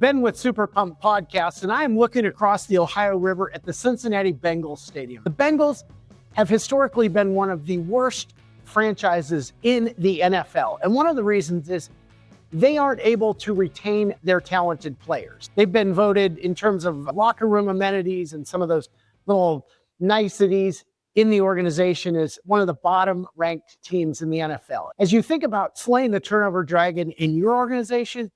Ben with Super Pump Podcast, and I am looking across the Ohio River at the Cincinnati Bengals Stadium. The Bengals have historically been one of the worst franchises in the NFL. And one of the reasons is they aren't able to retain their talented players. They've been voted in terms of locker room amenities and some of those little niceties in the organization as one of the bottom ranked teams in the NFL. As you think about slaying the turnover dragon in your organization,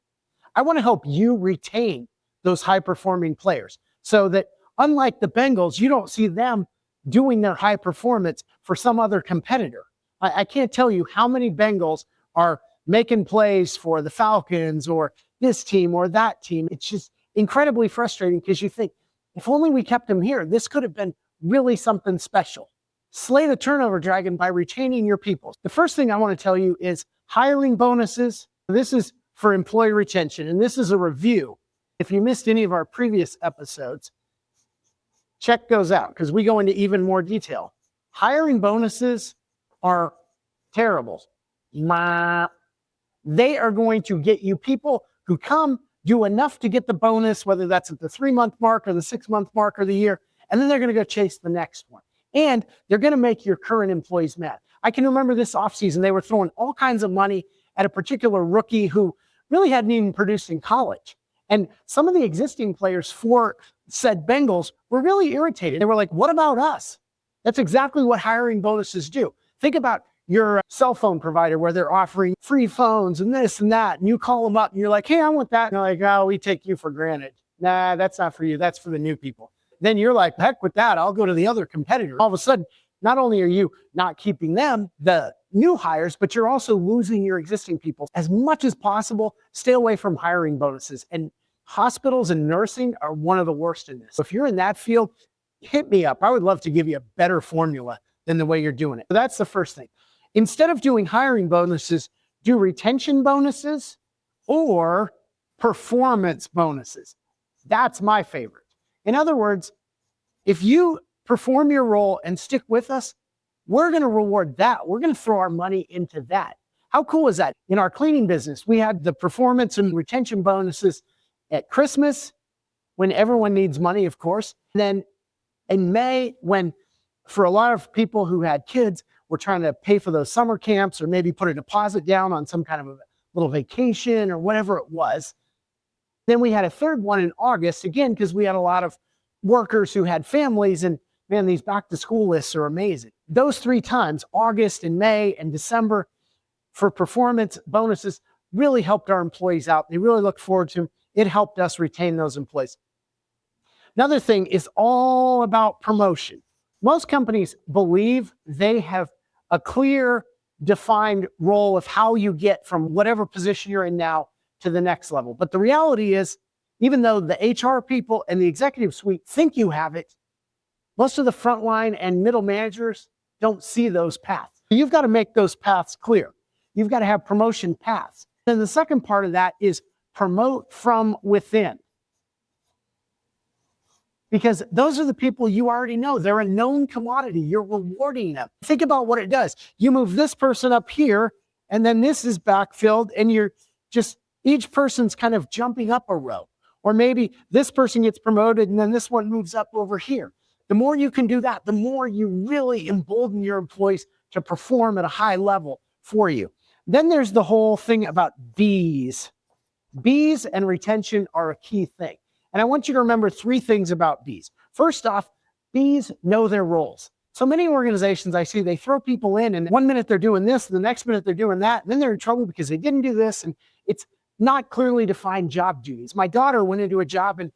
I want to help you retain those high-performing players so that, unlike the Bengals, you don't see them doing their high performance for some other competitor. I can't tell you how many Bengals are making plays for the Falcons or this team or that team. It's just incredibly frustrating because you think, if only we kept them here, this could have been really something special. Slay the turnover dragon by retaining your people. The first thing I want to tell you is hiring bonuses. This is for employee retention, and this is a review. If you missed any of our previous episodes, check those out because we go into even more detail. Hiring bonuses are terrible. They are going to get you people who come, do enough to get the bonus, whether that's at the 3-month mark or the 6-month mark or the year, and then they're going to go chase the next one. And they're going to make your current employees mad. I can remember this offseason, they were throwing all kinds of money at a particular rookie who really hadn't even produced in college. And some of the existing players for said Bengals were really irritated. They were like, what about us? That's exactly what hiring bonuses do. Think about your cell phone provider where they're offering free phones and this and that. And you call them up and you're like, hey, I want that. And they're like, oh, we take you for granted. Nah, that's not for you. That's for the new people. Then you're like, heck with that. I'll go to the other competitor. All of a sudden, not only are you not keeping them, the new hires, but you're also losing your existing people. As much as possible, stay away from hiring bonuses. And hospitals and nursing are one of the worst in this. So if you're in that field, hit me up. I would love to give you a better formula than the way you're doing it. So that's the first thing. Instead of doing hiring bonuses, do retention bonuses or performance bonuses. That's my favorite. In other words, if you perform your role and stick with us, we're going to reward that. We're going to throw our money into that. How cool is that? In our cleaning business, we had the performance and retention bonuses at Christmas when everyone needs money, of course. And then in May, when for a lot of people who had kids, were trying to pay for those summer camps or maybe put a deposit down on some kind of a little vacation or whatever it was. Then we had a third one in August, again, because we had a lot of workers who had families, and man, these back to school lists are amazing. Those 3 times, August and May and December, for performance bonuses, really helped our employees out. They really looked forward to them. It helped us retain those employees. Another thing is all about promotion. Most companies believe they have a clear, defined role of how you get from whatever position you're in now to the next level. But the reality is, even though the HR people and the executive suite think you have it, most of the frontline and middle managers don't see those paths. You've got to make those paths clear. You've got to have promotion paths. Then the second part of that is promote from within. Because those are the people you already know. They're a known commodity. You're rewarding them. Think about what it does. You move this person up here, and then this is backfilled, and you're just, each person's kind of jumping up a row. Or maybe this person gets promoted, and then this one moves up over here. The more you can do that, the more you really embolden your employees to perform at a high level for you. Then there's the whole thing about bees. Bees and retention are a key thing. And I want you to remember 3 things about bees. First off, bees know their roles. So many organizations I see, they throw people in, and 1 minute they're doing this, and the next minute they're doing that, and then they're in trouble because they didn't do this, and it's not clearly defined job duties. My daughter went into a job, and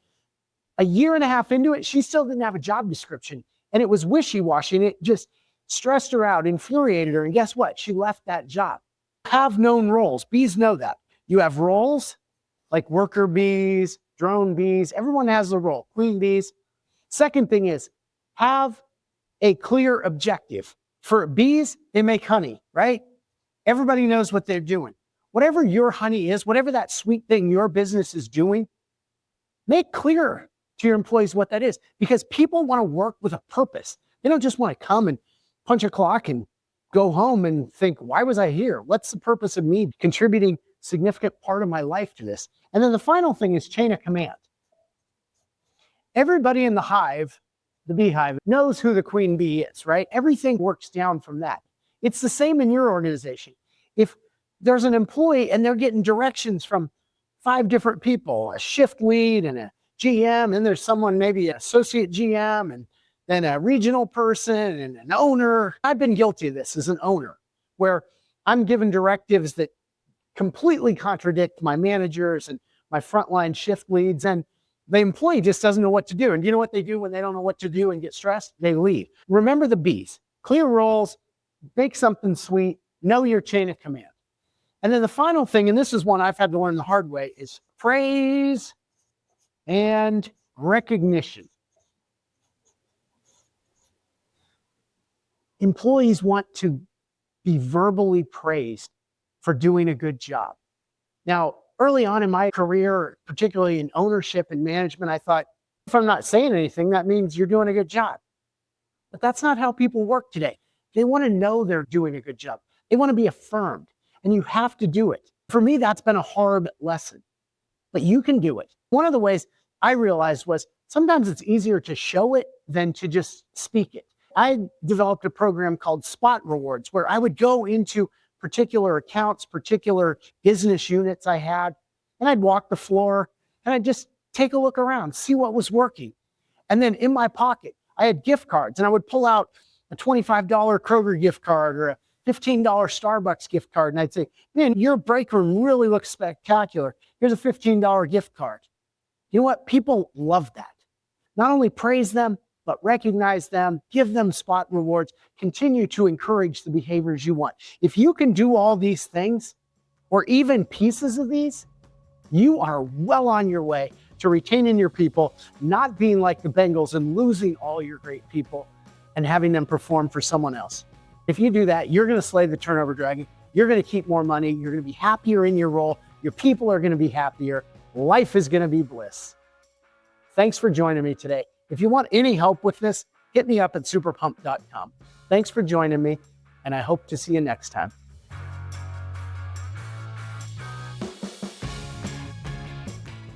a year and a half into it, she still didn't have a job description, and it was wishy-washy, and it just stressed her out, infuriated her, and guess what? She left that job. Have known roles. Bees know that. You have roles like worker bees, drone bees. Everyone has a role. Queen bees. Second thing is have a clear objective. For bees, they make honey, right? Everybody knows what they're doing. Whatever your honey is, whatever that sweet thing your business is doing, make clear to your employees what that is, because people want to work with a purpose. They don't just want to come and punch a clock and go home and think, why was I here? What's the purpose of me contributing significant part of my life to this. And then the final thing is chain of command. Everybody in the hive, the beehive, knows who the queen bee is, right? Everything works down from that. It's the same in your organization. If there's an employee and they're getting directions from 5 different people, a shift lead and a GM, and there's someone, maybe an associate GM, and then a regional person and an owner. I've been guilty of this as an owner, where I'm given directives that completely contradict my managers and my frontline shift leads, and the employee just doesn't know what to do. And you know what they do when they don't know what to do and get stressed? They leave. Remember the B's. Clear roles, make something sweet, know your chain of command. And then the final thing, and this is one I've had to learn the hard way, is praise and recognition. Employees want to be verbally praised for doing a good job. Now, early on in my career, particularly in ownership and management, I thought, if I'm not saying anything, that means you're doing a good job. But that's not how people work today. They want to know they're doing a good job. They want to be affirmed, and you have to do it. For me, that's been a hard lesson, but you can do it. One of the ways I realized was sometimes it's easier to show it than to just speak it. I developed a program called Spot Rewards, where I would go into particular accounts, particular business units I had, and I'd walk the floor and I'd just take a look around, see what was working. And then in my pocket, I had gift cards, and I would pull out a $25 Kroger gift card or a $15 Starbucks gift card. And I'd say, man, your break room really looks spectacular. Here's a $15 gift card. You know what? People love that. Not only praise them, but recognize them, give them spot rewards, continue to encourage the behaviors you want. If you can do all these things, or even pieces of these, you are well on your way to retaining your people, not being like the Bengals and losing all your great people and having them perform for someone else. If you do that, you're going to slay the turnover dragon. You're going to keep more money. You're going to be happier in your role. Your people are going to be happier. Life is going to be bliss. Thanks for joining me today. If you want any help with this, hit me up at superpump.com. Thanks for joining me, and I hope to see you next time.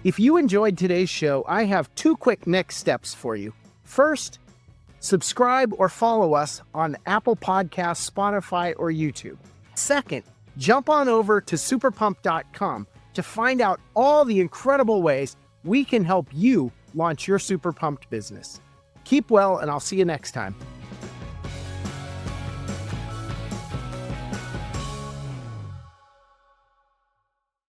If you enjoyed today's show, I have 2 quick next steps for you. First, subscribe or follow us on Apple Podcasts, Spotify, or YouTube. Second, jump on over to superpump.com to find out all the incredible ways we can help you launch your super pumped business. Keep well, and I'll see you next time.